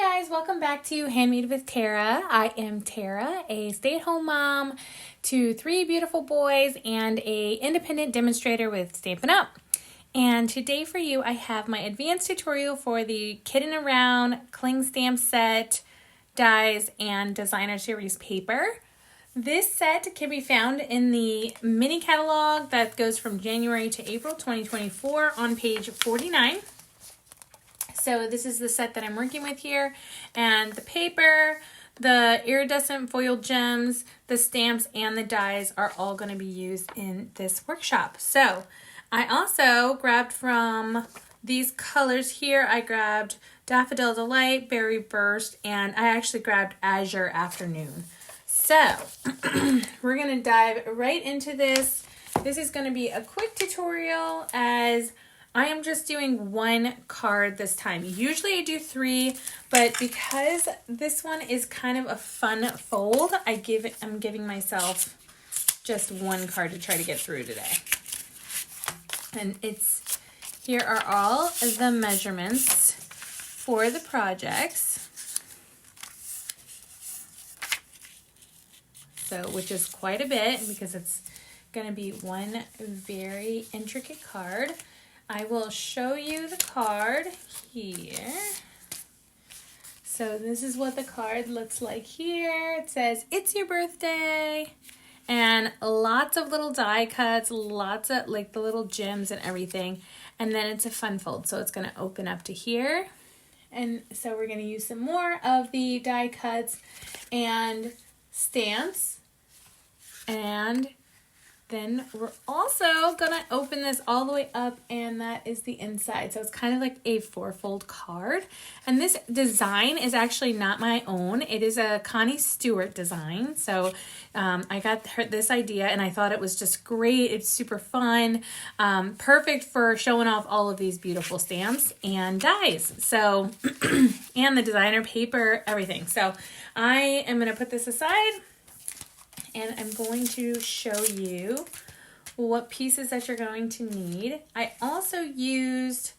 Hi guys, welcome back to Handmade with Tara. I am Tara, a stay-at-home mom to 3 beautiful boys and a independent demonstrator with Stampin Up. And today for you, I have my advanced tutorial for the Kiddin Around Cling Stamp Set, dies, and designer series paper. This set can be found in the mini catalog that goes from January to April 2024 on page 49. So this is the set that I'm working with here, and the paper, the iridescent foil gems, the stamps, and the dies are all going to be used in this workshop. So I also grabbed from these colors here, I grabbed Daffodil Delight, Berry Burst, and I actually grabbed Azure Afternoon. So we're going to dive right into this. This is going to be a quick tutorial as I am just doing 1 card this time. Usually I do 3, but because this one is kind of a fun fold, I'm giving myself just 1 card to try to get through today. And here are all the measurements for the projects. So, which is quite a bit because it's going to be one very intricate card. I will show you the card here. So this is what the card looks like here. It says, "It's your birthday." And lots of little die cuts, lots of like the little gems and everything. And then it's a fun fold. So it's going to open up to here. And so we're going to use some more of the die cuts and stamps. And then we're also gonna open this all the way up, and that is the inside. So it's kind of like a 4-fold card. And this design is actually not my own. It is a Connie Stewart design. So I got this idea and I thought it was just great. It's super fun, perfect for showing off all of these beautiful stamps and dies. So, and the designer paper, everything. So I am gonna put this aside, and I'm going to show you what pieces that you're going to need. I also used,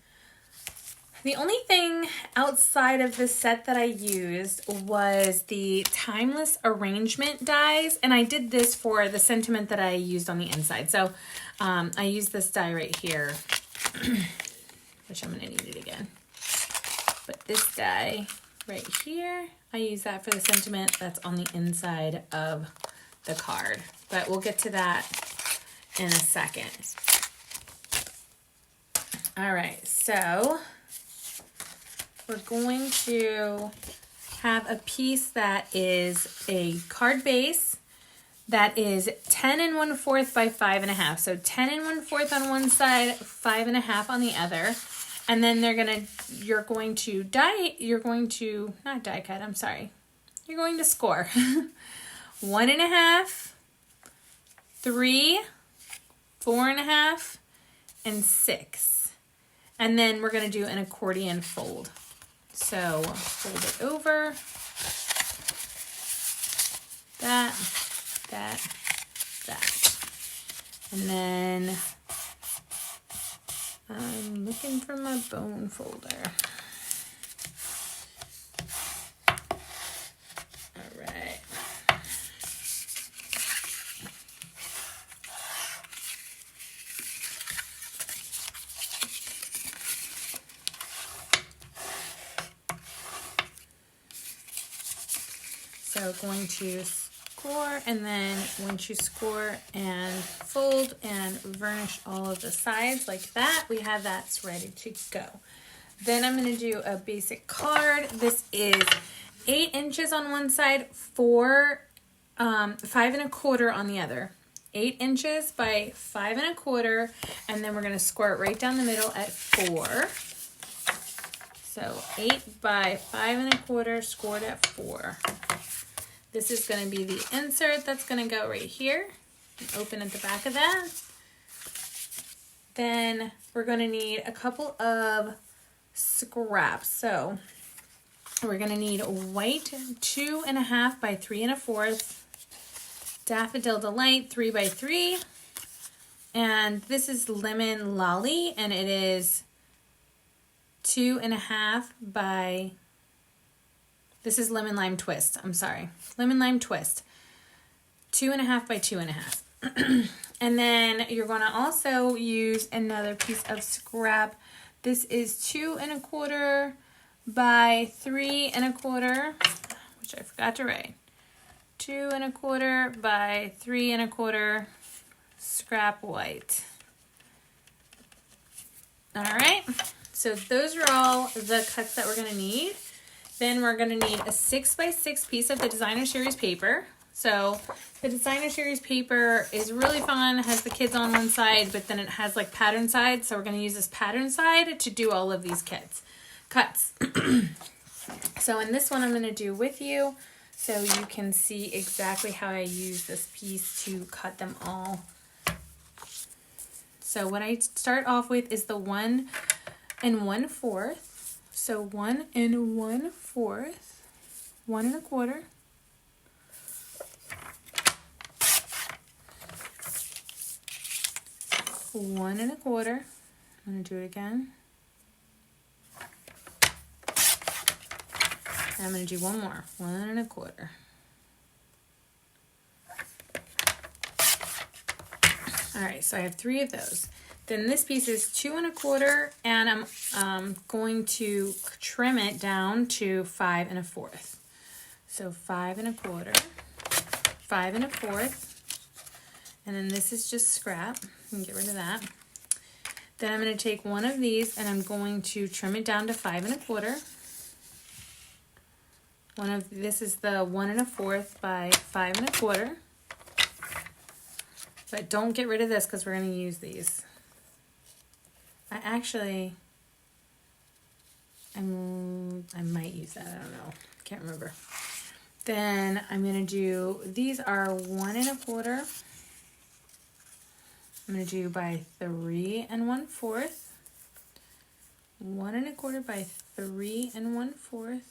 the only thing outside of this set that I used was the Timeless Arrangement dies, and I did this for the sentiment that I used on the inside. So I used this die right here, which I'm gonna need it again. But this die right here, I use that for the sentiment that's on the inside of the card, but we'll get to that in a second. All right, so we're going to have a piece that is a card base that is 10 1/4 by 5 1/2. So 10 1/4 on one side, 5 1/2 on the other. And then you're going to score 1 1/2, 3, 4 1/2, and 6. And then we're going to do an accordion fold. So fold it over. That. And then I'm looking for my bone folder. So going to score, and then once you score and fold and varnish all of the sides like that, we have that's ready to go. Then I'm going to do a basic card. This is 8 inches on one side, 5 1/4 on the other. 8 inches by 5 1/4, and then we're going to score it right down the middle at 4. So 8 by 5 1/4 scored at 4. This is going to be the insert that's going to go right here. Open at the back of that. Then we're going to need a couple of scraps. So we're going to need white 2 1/2 by 3 1/4. Daffodil Delight 3 by 3. And this is Lemon Lolly, and it is 2 1/2 by This is lemon lime twist. I'm sorry. Lemon lime twist. 2.5 by 2.5. And then you're going to also use another piece of scrap. This is 2.25 by 3.25, which I forgot to write. 2.25 by 3.25 scrap white. All right, so those are all the cuts that we're going to need. Then we're going to need a 6 by 6 piece of the designer series paper. So the designer series paper is really fun. It has the kids on one side, but then it has like pattern side. So we're going to use this pattern side to do all of these cuts. So in this one, I'm going to do with you so you can see exactly how I use this piece to cut them all. So what I start off with is the 1 1/4. So 1 1/4, 1.25. One and a quarter. I'm going to do it again. And I'm going to do one more. 1.25. All right, so I have 3 of those. Then this piece is 2.25, and I'm going to trim it down to 5 1/4. So 5 1/4, 5 1/4. And then this is just scrap. You can get rid of that. Then I'm going to take one of these and I'm going to trim it down to 5 1/4. This is the 1 1/4 by 5 1/4. But don't get rid of this because we're going to use these. I might use that. I don't know. Can't remember. Then I'm going to do, these are 1 1/4. I'm going to do by 3 1/4. 1 1/4 by 3 1/4.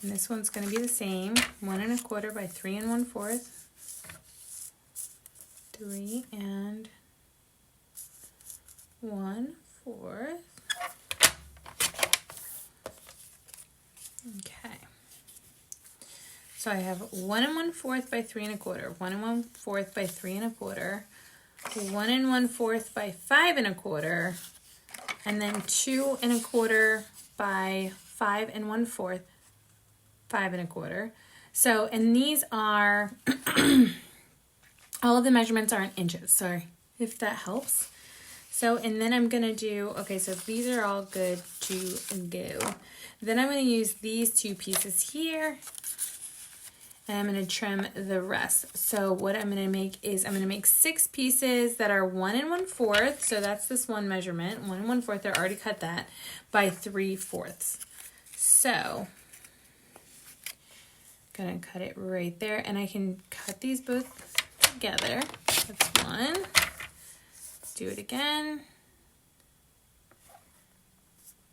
And this one's going to be the same. 1 1/4 by 3 1/4. 3 1/4. Okay. So I have 1 1/4 by 3 1/4, 1 1/4 by 3 1/4, 1 1/4 by 5 1/4, and then 2 1/4 by 5 1/4, 5 1/4. So, and these are, all of the measurements are in inches, sorry, if that helps. So, and then I'm going to do, okay, so these are all good to go. Then I'm going to use these 2 pieces here, and I'm going to trim the rest. So what I'm going to make is, I'm going to make 6 pieces that are 1 1/4, so that's this one measurement, 1 1/4, I already cut that, by 3/4. So, going to cut it right there, and I can cut these both together. That's one. Do it again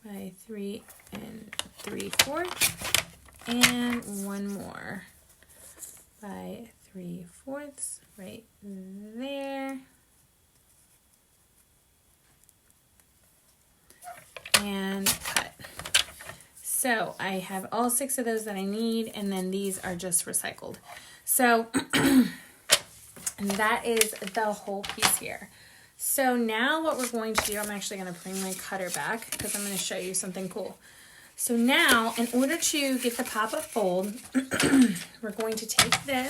by 3 3/4, and one more by 3/4 right there, and cut. So I have all 6 of those that I need, and then these are just recycled. So and that is the whole piece here. So now what we're going to do, I'm actually going to bring my cutter back because I'm going to show you something cool. So now, in order to get the pop-up fold, we're going to take this,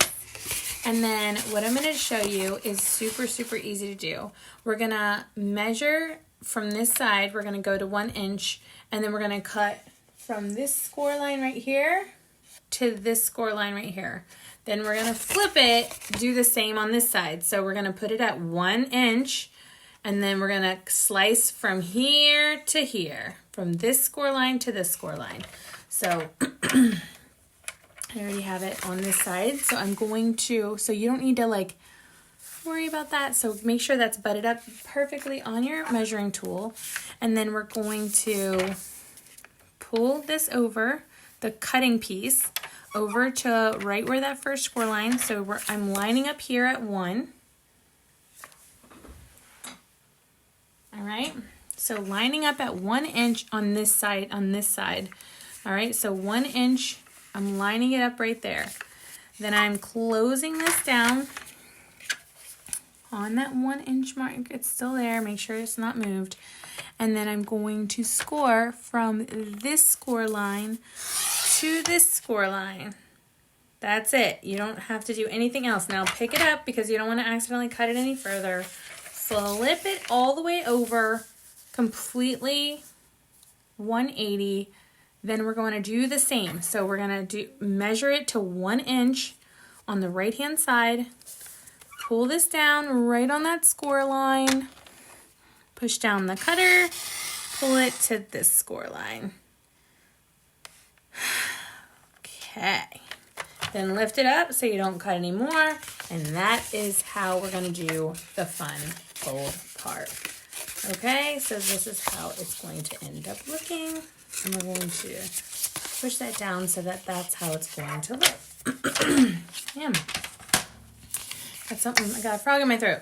and then what I'm going to show you is super, super easy to do. We're going to measure from this side, we're going to go to 1 inch, and then we're going to cut from this score line right here to this score line right here. Then we're going to flip it, do the same on this side. So we're going to put it at 1 inch, and then we're going to slice from here to here, from this score line to this score line. So I already have it on this side. So I'm going to, so you don't need to like worry about that. So make sure that's butted up perfectly on your measuring tool. And then we're going to pull this over the cutting piece over to right where that first score line. So I'm lining up here at 1. All right, so lining up at 1 inch on this side, All right, so 1 inch, I'm lining it up right there. Then I'm closing this down on that 1 inch mark. It's still there, make sure it's not moved. And then I'm going to score from this score line to this score line. That's it. You don't have to do anything else. Now pick it up because you don't want to accidentally cut it any further. Flip it all the way over, completely 180. Then we're going to do the same. So we're going to measure it to 1 inch on the right hand side. Pull this down right on that score line. Push down the cutter. Pull it to this score line. Okay. Then lift it up so you don't cut anymore. And that is how we're going to do the fun fold part. Okay, so this is how it's going to end up looking. And we're going to push that down so that that's how it's going to look. Damn. I got a frog in my throat.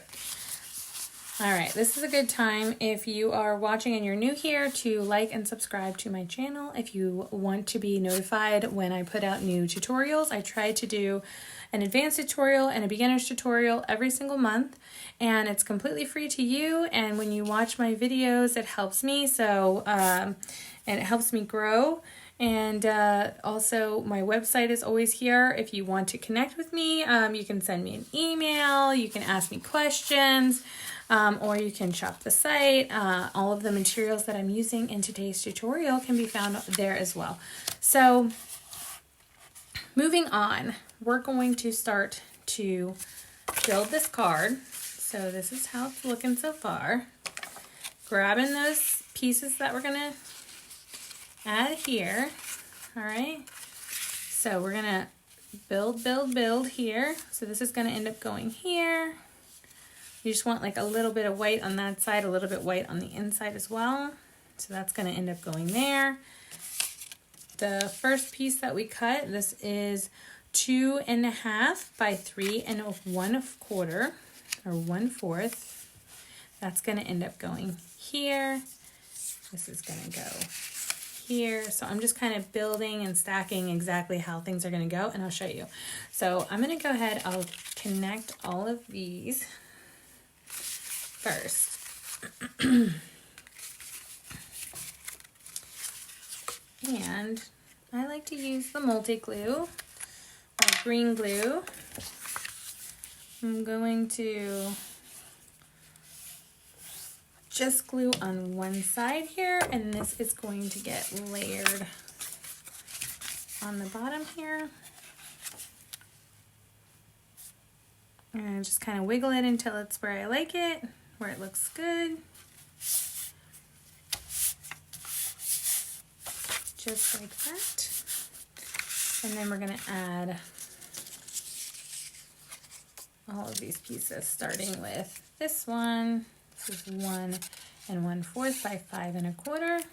All right, this is a good time if you are watching and you're new here to like and subscribe to my channel. If you want to be notified when I put out new tutorials, I try to do an advanced tutorial and a beginner's tutorial every single month, and it's completely free to you. And when you watch my videos, it helps me, and it helps me grow. And also my website is always here. If you want to connect with me, you can send me an email, you can ask me questions, or you can shop the site. All of the materials that I'm using in today's tutorial can be found there as well. So moving on, we're going to start to build this card. So this is how it's looking so far. Grabbing those pieces that we're going to add here. All right. So we're going to build here. So this is going to end up going here. You just want like a little bit of white on that side, a little bit white on the inside as well. So that's going to end up going there. The first piece that we cut, this is 2.5 by 3 1/4 or 1/4. That's going to end up going here. This is going to go here. So I'm just kind of building and stacking exactly how things are going to go, and I'll show you. So I'm going to go ahead, I'll connect all of these first. And I like to use the multi-glue, or green glue. I'm going to just glue on one side here, and this is going to get layered on the bottom here. And just kind of wiggle it until it's where I like it, where it looks good. Just like that. And then we're going to add all of these pieces, starting with this one. This is 1 1/4 by 5 1/4.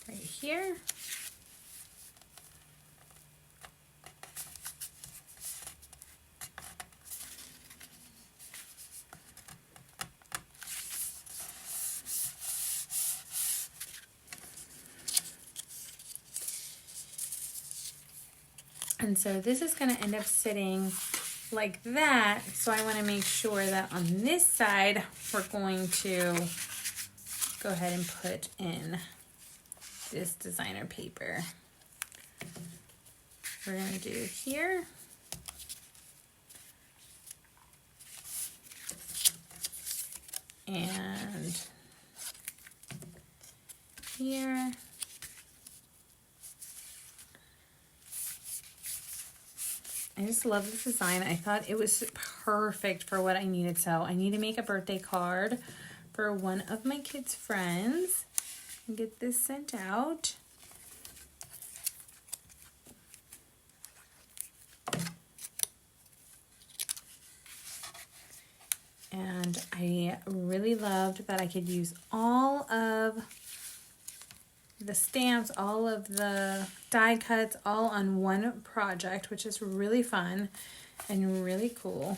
Right here. And so this is going to end up sitting like that. So I want to make sure that on this side, we're going to go ahead and put in this designer paper. We're going to do here. And here. I just love this design. I thought it was perfect for what I needed. So I need to make a birthday card for one of my kids' friends and get this sent out. And I really loved that I could use all of the stamps, all of the die cuts, all on one project, which is really fun and really cool.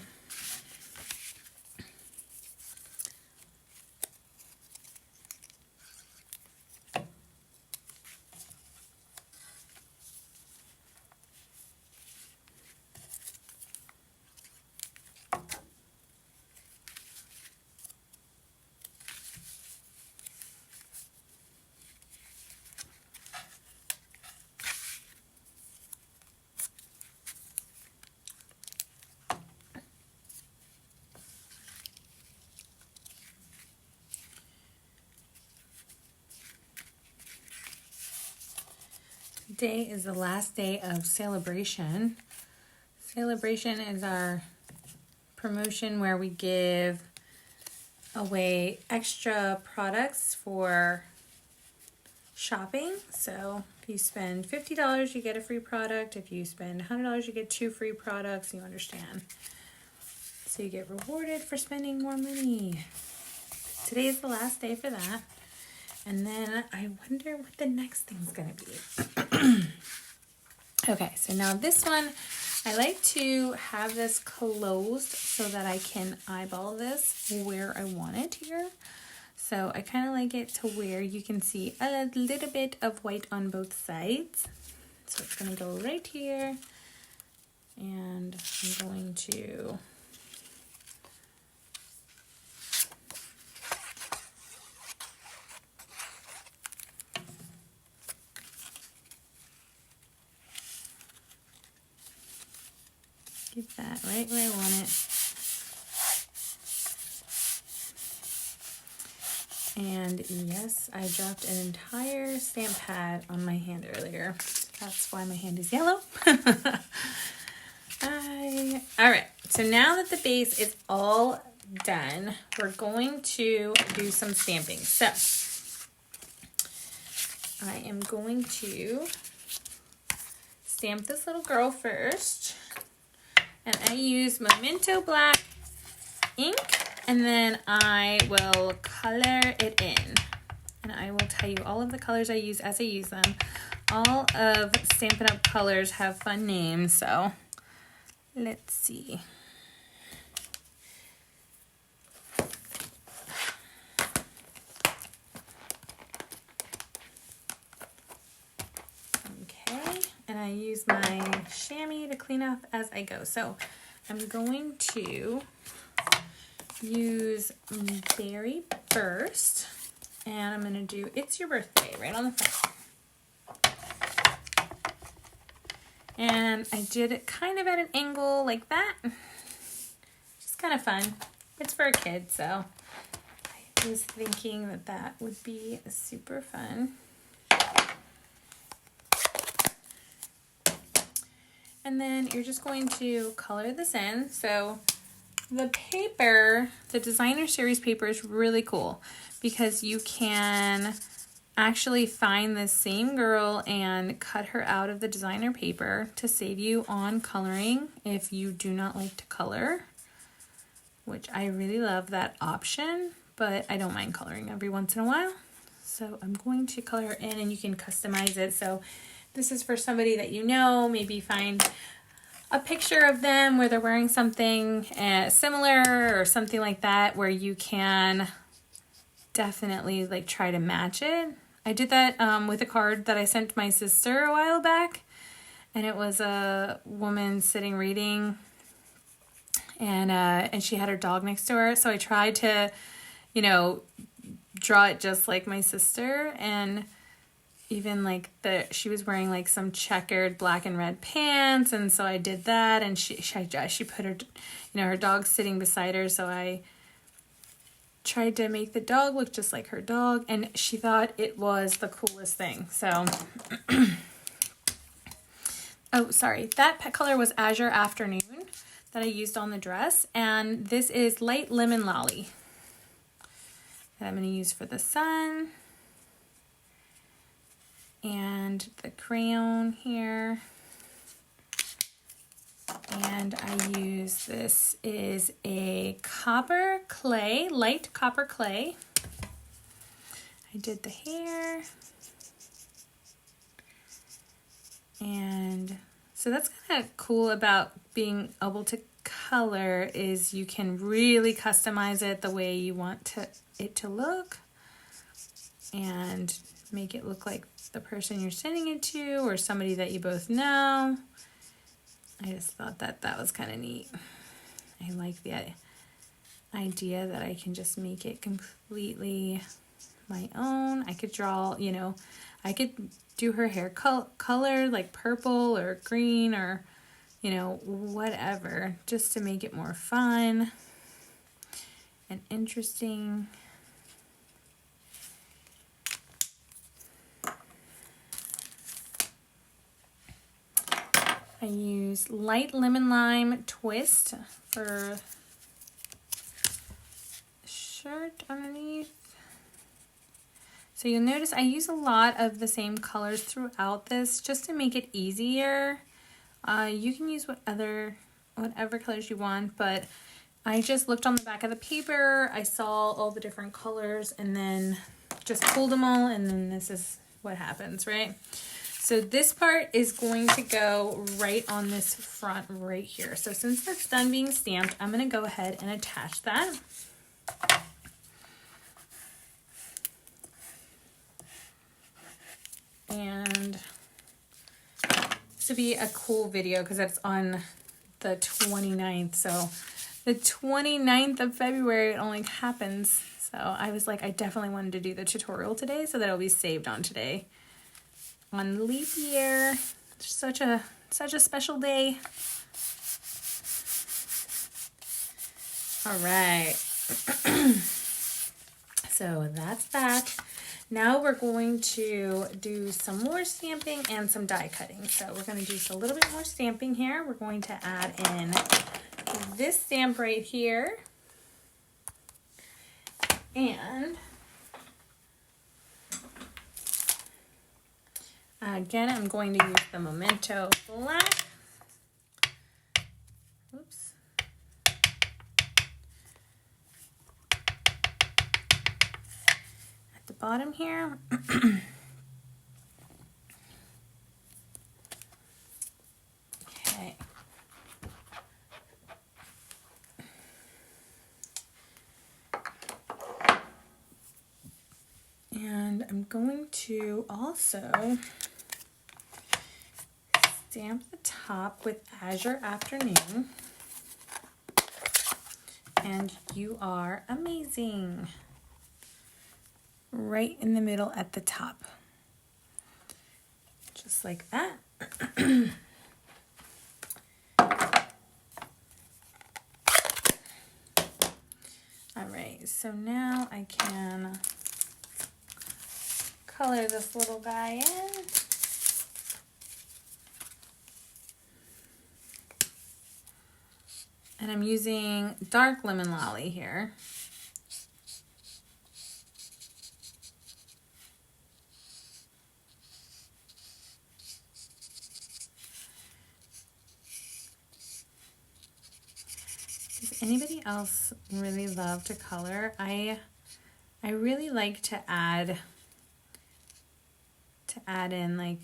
Today is the last day of Celebration. Celebration is our promotion where we give away extra products for shopping. So if you spend $50, you get a free product. If you spend $100, you get 2 free products. You understand. So you get rewarded for spending more money. Today is the last day for that. And then I wonder what the next thing's going to be. Okay, so now this one, I like to have this closed so that I can eyeball this where I want it here. So I kind of like it to where you can see a little bit of white on both sides. So it's going to go right here. And I'm going to get that right where I want it. And yes, I dropped an entire stamp pad on my hand earlier. That's why my hand is yellow. Alright, so now that the base is all done, we're going to do some stamping. So, I am going to stamp this little girl first. And I use Memento Black ink, and then I will color it in. And I will tell you all of the colors I use as I use them. All of Stampin' Up! Colors have fun names, so let's see. Okay, and I use my chamois to clean up as I go. So I'm going to use Berry first, and I'm going to do It's Your Birthday right on the front. And I did it kind of at an angle like that. Just kind of fun. It's for a kid, so I was thinking that that would be super fun. And then you're just going to color this in. So the paper, the designer series paper is really cool because you can actually find this same girl and cut her out of the designer paper to save you on coloring if you do not like to color, which I really love that option, but I don't mind coloring every once in a while. So I'm going to color her in, and you can customize it. So this is for somebody that you know, maybe find a picture of them where they're wearing something similar or something like that, where you can definitely like try to match it. I did that with a card that I sent my sister a while back, and it was a woman sitting reading, and she had her dog next to her. So I tried to, you know, draw it just like my sister, and even like she was wearing like some checkered black and red pants, and so I did that, and she put her, you know, her dog sitting beside her, so I tried to make the dog look just like her dog, and she thought it was the coolest thing. So oh, sorry, that pet color was Azure Afternoon that I used on the dress, and this is Light Lemon Lolly that I'm going to use for the sun. And the crayon here, and I use, this is a copper clay, light copper clay. I did the hair, And so that's kind of cool about being able to color, is you can really customize it the way you want it to look and make it look like the person you're sending it to or somebody that you both know. I just thought that was kind of neat. I like the idea that I can just make it completely my own. I could draw, you know, I could do her hair color like purple or green or, you know, whatever, just to make it more fun and interesting. I use light lemon lime twist for shirt underneath. So you'll notice I use a lot of the same colors throughout this just to make it easier. You can use whatever colors you want, but I just looked on the back of the paper. I saw all the different colors and then just pulled them all, and then this is what happens, right? So this part is going to go right on this front right here. So since that's done being stamped, I'm going to go ahead and attach that. And this would be a cool video because it's on the 29th. So the 29th of February, it only happens. So I was like, I definitely wanted to do the tutorial today so that it'll be saved on today. On leap year, such a special day. All right. So that's that. Now we're going to do some more stamping and some die cutting. So we're going to do just a little bit more stamping here. We're going to add in this stamp right here. And again, I'm going to use the Memento Black. Oops. At the bottom here. Okay. And I'm going to also stamp the top with Azure Afternoon. And you are amazing. Right in the middle at the top. Just like that. All right, so now I can color this little guy in. And I'm using dark lemon lolly here. Does anybody else really love to color? I really like to add in like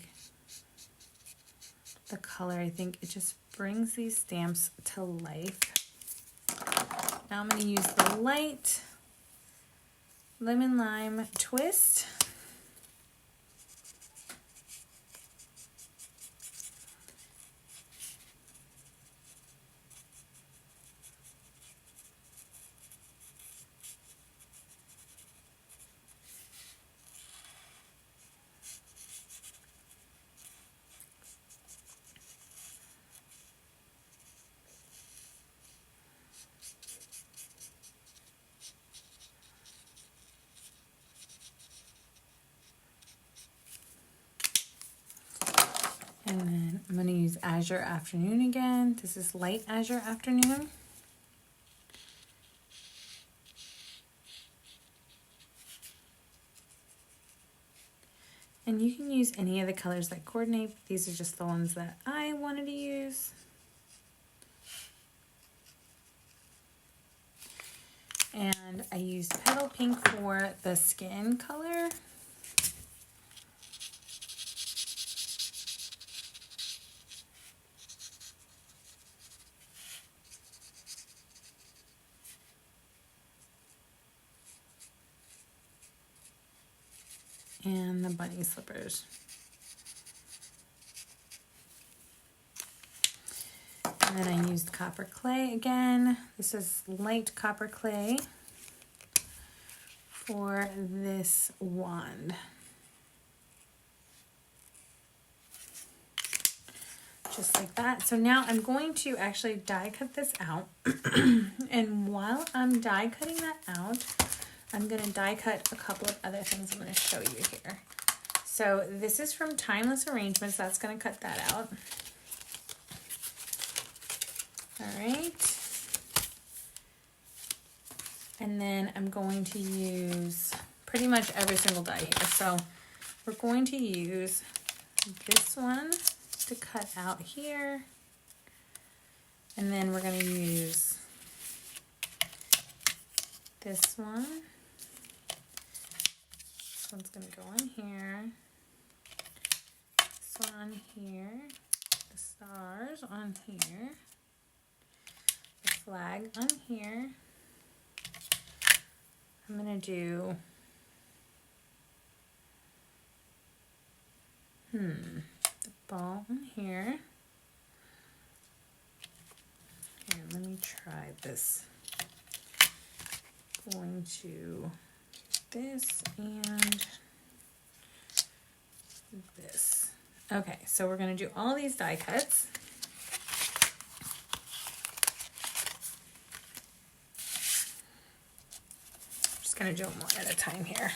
the color. I think it just brings these stamps to life. Now I'm going to use the light lemon lime twist. And then I'm going to use Azure Afternoon again. This is light Azure Afternoon. And you can use any of the colors that coordinate. These are just the ones that I wanted to use. And I used Petal Pink for the skin color. and the bunny slippers. And then I used copper clay again. This is light copper clay for this wand. Just like that. So now I'm going to actually die cut this out. And while I'm die cutting that out, I'm going to die cut a couple of other things I'm going to show you here. So this is from Timeless Arrangements. That's going to cut that out. All right. And then I'm going to use pretty much every single die here. So we're going to use this one to cut out here. And then we're going to use this one. This one's going to go on here. This one on here. The stars on here. The flag on here. I'm going to do the ball on here. Here, let me try this. Going to do this and this. Okay, so we're going to do all these die cuts. Going to do them one at a time here.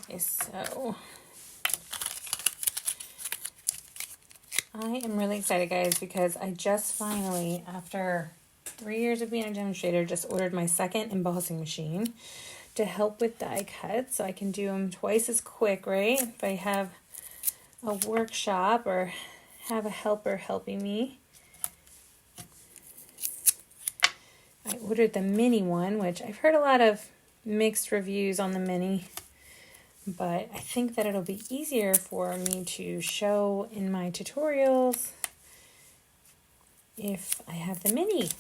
Okay, so I am really excited, guys, because I just finally, after 3 years of being a demonstrator, just ordered my second embossing machine to help with die cuts, so I can do them twice as quick, right? If I have a workshop or have a helper helping me. I ordered the mini one, which I've heard a lot of mixed reviews on the mini. But I think that it'll be easier for me to show in my tutorials if I have the mini.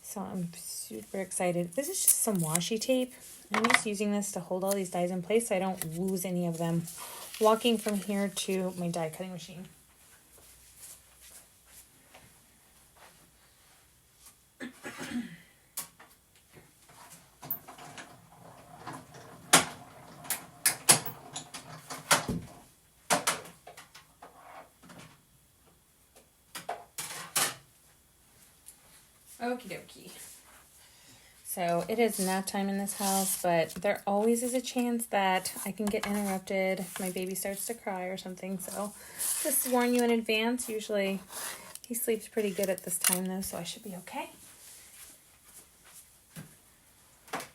So I'm super excited. This is just some washi tape. I'm just using this to hold all these dies in place so I don't lose any of them walking from here to my die cutting machine. Okie dokie. So it is nap time in this house, but there always is a chance that I can get interrupted if my baby starts to cry or something. So just warn you in advance. Usually he sleeps pretty good at this time though, so I should be okay.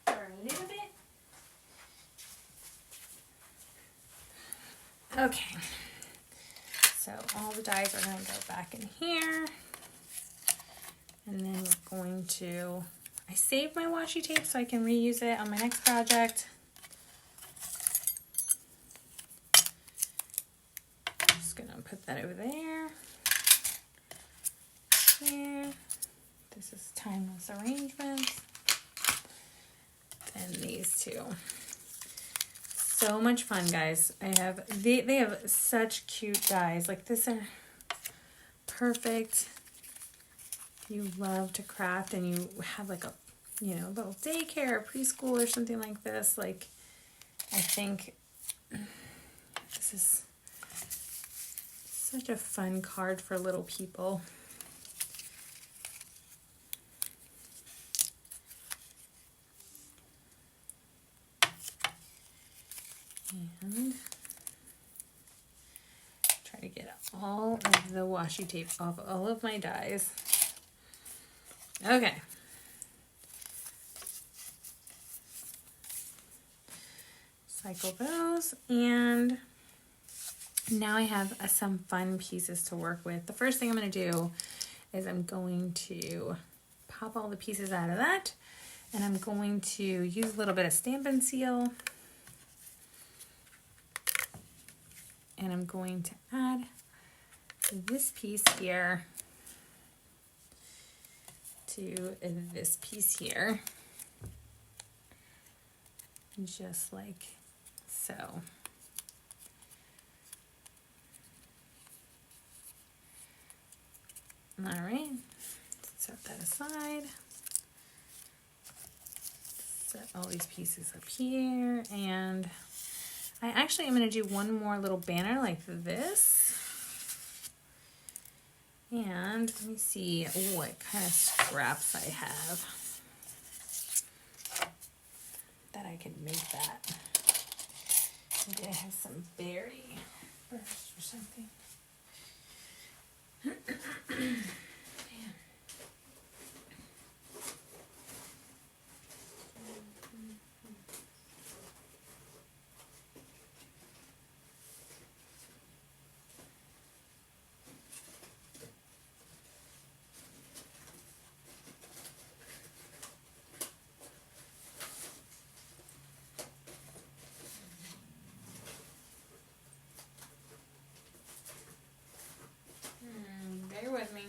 For a little bit. Okay. So all the dies are going to go back in here. And then we're going to, I saved my washi tape so I can reuse it on my next project. Just gonna put that over there. Here. This is Timeless Arrangements. And these two. So much fun, guys. They have such cute dies. Like this are perfect. You love to craft and you have like a, you know, little daycare or preschool or something like this. Like, I think this is such a fun card for little people. And try to get all of the washi tape off all of my dies. Okay. Cycle those, and now I have some fun pieces to work with. The first thing I'm going to do is I'm going to pop all the pieces out of that, and I'm going to use a little bit of Stampin' Seal, and I'm going to add this piece here to this piece here, just like so. All right, set that aside. Set all these pieces up here, and I actually am going to do one more little banner like this. And let me see what kind of scraps I have that I can make that. Maybe I have some berry burst or something. Man. Bear with me.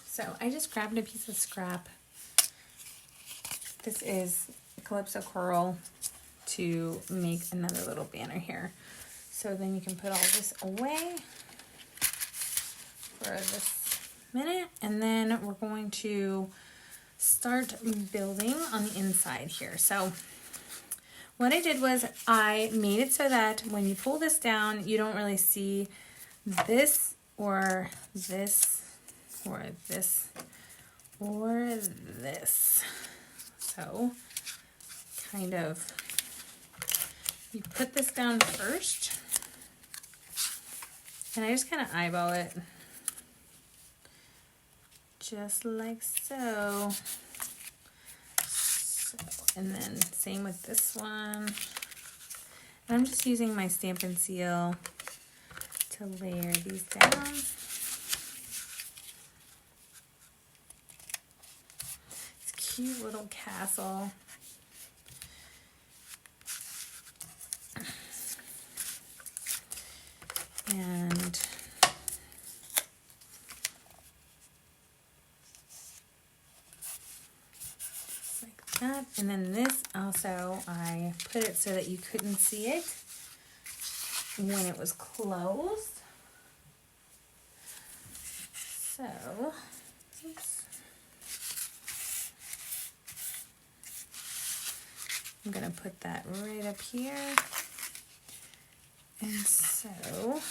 So I just grabbed a piece of scrap. This is Calypso Coral to make another little banner here. So then you can put all this away for this minute, and then we're going to start building on the inside here. So what I did was I made it so that when you pull this down, you don't really see this or this or this or this. So kind of, you put this down first, and I just kind of eyeball it, just like so. And then same with this one. And I'm just using my Stampin' Seal to layer these down. Cute little castle. And just like that. And then this also, I put it so that you couldn't see it when it was closed. So, oops. I'm going to put that right up here. And so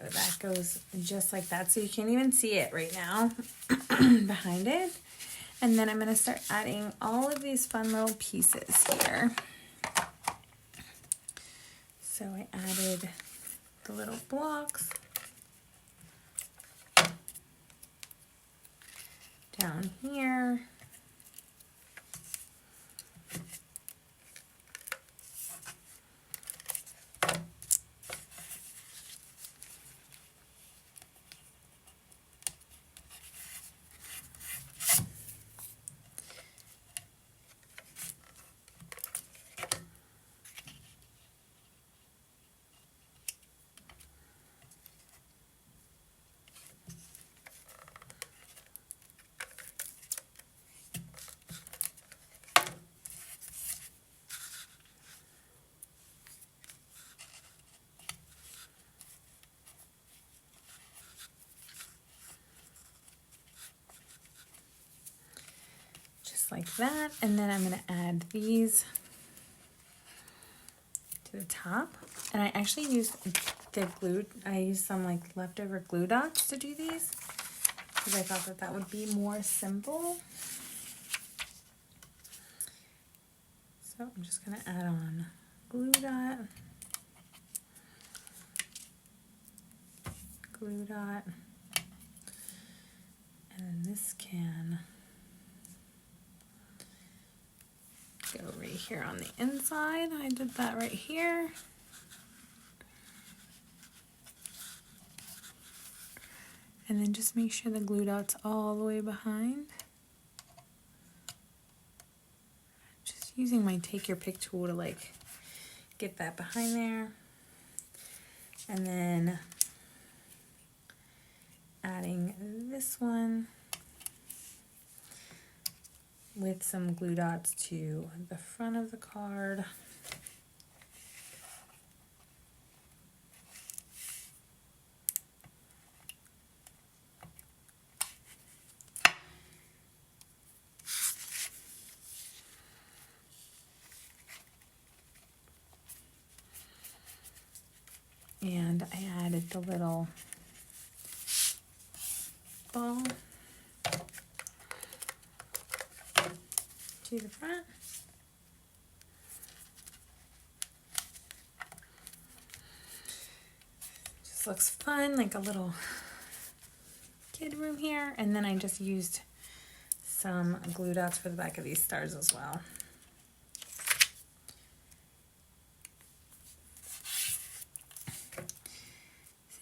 that goes just like that. So you can't even see it right now behind it. And then I'm going to start adding all of these fun little pieces here. So I added the little blocks down here. like that. And then I'm going to add these to the top. And I actually used I used some like leftover glue dots to do these because I thought that that would be more simple. So I'm just going to add on glue dot, glue dot, and then this can go right here on the inside. I did that right here. And then just make sure the glue dot's all the way behind. Just using my take your pick tool to like get that behind there. And then adding this one with some glue dots to the front of the card. And I added the little ball to the front. Just looks fun, like a little kid room here. And then I just used some glue dots for the back of these stars as well.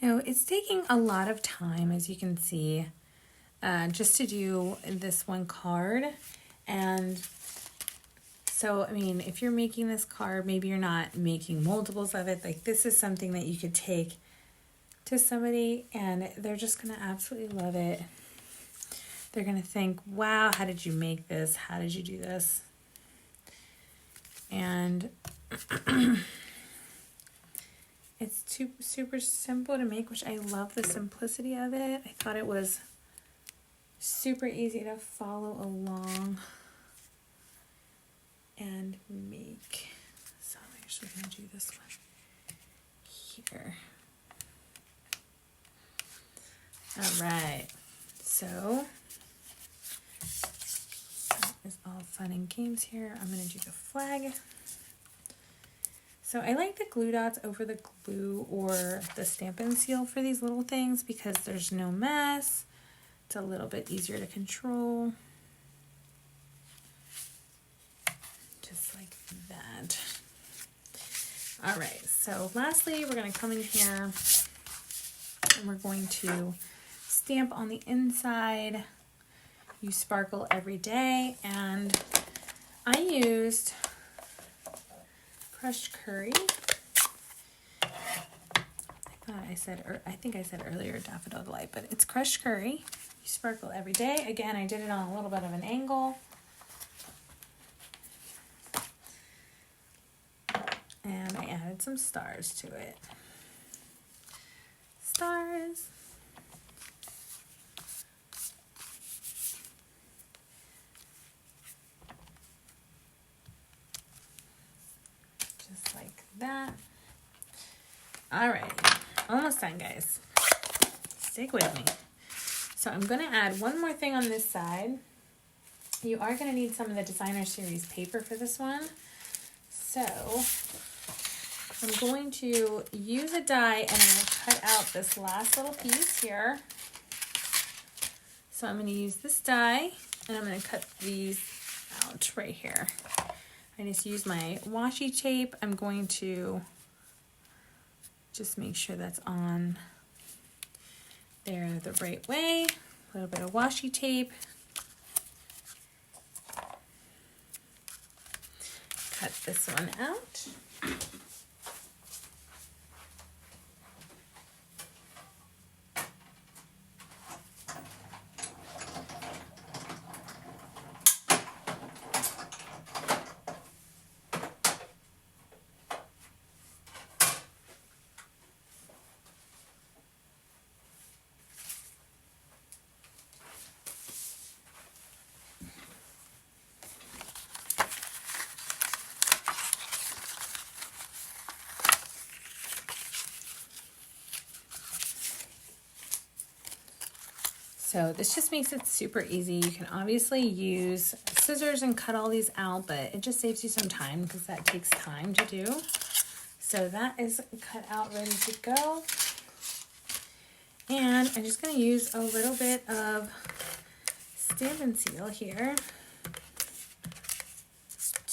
So it's taking a lot of time, as you can see, just to do this one card. And so, I mean, if you're making this card, maybe you're not making multiples of it. Like, this is something that you could take to somebody and they're just going to absolutely love it. They're going to think, wow, how did you make this? How did you do this? And it's super simple to make, which I love the simplicity of it. I thought it was super easy to follow along and make. So I'm actually going to do this one here. All right, so that is all fun and games here. I'm going to do the flag. So I like the glue dots over the glue or the Stampin' Seal for these little things because there's no mess. It's a little bit easier to control. Just like that. All right, so lastly, we're going to come in here and we're going to stamp on the inside. You sparkle every day, and I used crushed curry. I think I said earlier Daffodil Delight, but it's crushed curry. You sparkle every day. Again, I did it on a little bit of an angle. And I added some stars to it. Stars. Just like that. All right, almost done, guys. Stick with me. So I'm going to add one more thing on this side. You are going to need some of the Designer Series paper for this one. So I'm going to use a die and I'm going to cut out this last little piece here. So I'm going to use this die and I'm going to cut these out right here. I just use my washi tape. I'm going to just make sure that's on there the right way. A little bit of washi tape. Cut this one out. So this just makes it super easy. You can obviously use scissors and cut all these out, but it just saves you some time because that takes time to do. So that is cut out, ready to go. And I'm just going to use a little bit of Stampin' Seal here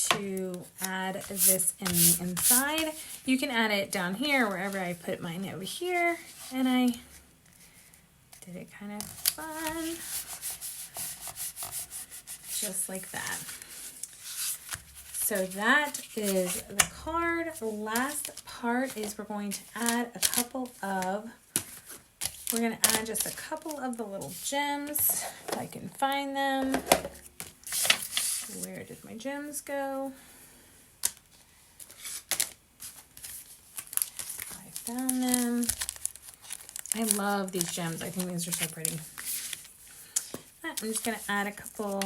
to add this in the inside. You can add it down here, wherever I put mine over here, and I did it kind of fun, just like that. So that is the card. The last part is we're going to add just a couple of the little gems, if I can find them. Where did my gems go? I found them. I love these gems. I think these are so pretty. I'm just going to add a couple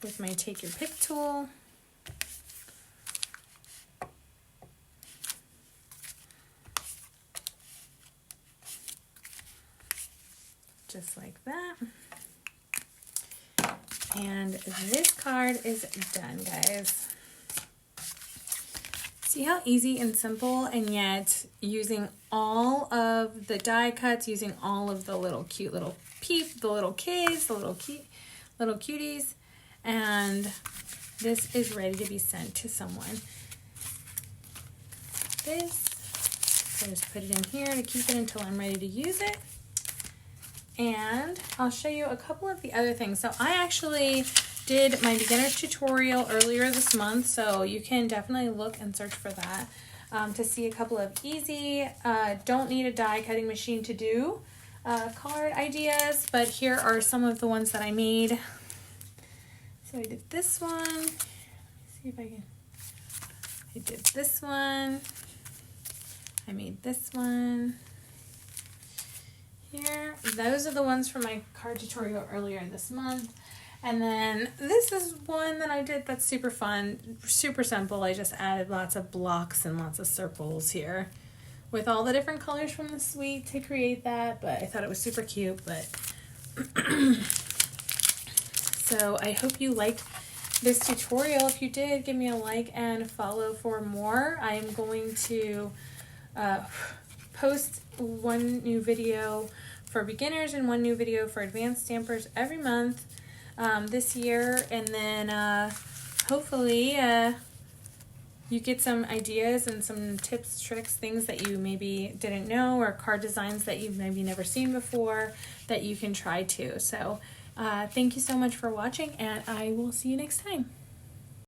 with my Take Your Pick tool. Just like that. And this card is done, guys. See how easy and simple, and yet using all of the die cuts, using all of the little cute little the little kids, the little cuties, and this is ready to be sent to someone. So just put it in here to keep it until I'm ready to use it. And I'll show you a couple of the other things. So I actually did my beginner's tutorial earlier this month, so you can definitely look and search for that to see a couple of easy, don't need a die cutting machine to do card ideas, but here are some of the ones that I made. So I did this one. Let me see if I did this one. I made this one. Here, those are the ones from my card tutorial earlier this month. And then this is one that I did that's super fun, super simple. I just added lots of blocks and lots of circles here with all the different colors from the suite to create that, but I thought it was super cute. But so I hope you liked this tutorial. If you did, give me a like and follow for more. I am going to post one new video for beginners and one new video for advanced stampers every month this year, and then hopefully you get some ideas and some tips, tricks, things that you maybe didn't know, or card designs that you've maybe never seen before that you can try too. So thank you so much for watching, and I will see you next time.